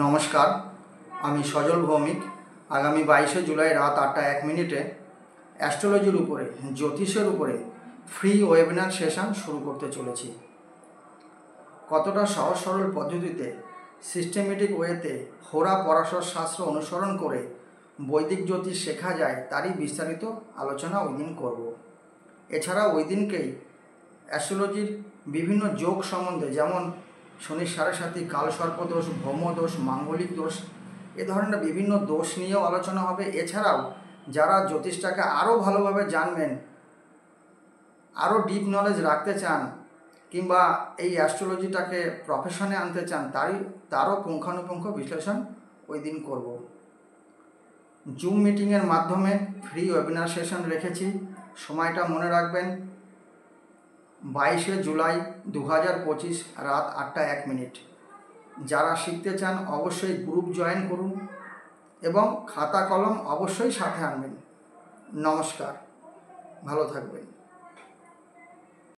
নমস্কার, আমি সজল ভৌমিক। আগামী 22শে জুলাই রাত 8টা 1 মিনিটে অ্যাস্ট্রোলজির উপরে, জ্যোতিষের উপরে ফ্রি ওয়েবিনার সেশন শুরু করতে চলেছি। কতটা সহজ সরল পদ্ধতিতে সিস্টেমেটিক ওয়েতে হোরা পরাশর শাস্ত্র অনুসরণ করে বৈদিক জ্যোতিষ শেখা যায় তারই বিস্তারিত আলোচনা ওই দিন করব। এছাড়া ওই দিনকেই অ্যাস্ট্রোলজির বিভিন্ন যোগ সম্বন্ধে, যেমন শনির সাড়ে সাথী, কালসর্পদোষ, ভৌমদোষ, মাঙ্গলিক দোষ, এ ধরনের বিভিন্ন দোষ নিয়েও আলোচনা হবে। এছাড়াও যারা জ্যোতিষটাকে আরও ভালোভাবে জানবেন, আরও ডিপ নলেজ রাখতে চান, কিংবা এই অ্যাস্ট্রোলজিটাকে প্রফেশনে আনতে চান, তারও পুঙ্খানুপুঙ্খ বিশ্লেষণ ওই দিন করব। জুম মিটিংয়ের মাধ্যমে ফ্রি ওয়েবিনার সেশন রেখেছি। সময়টা মনে রাখবেন, 22শে জুলাই 2025 রাত 8টা 1 মিনিট। যারা শিখতে চান অবশ্যই গ্রুপ জয়েন করুন এবং খাতা কলম অবশ্যই সাথে আনবেন। নমস্কার, ভালো থাকবেন।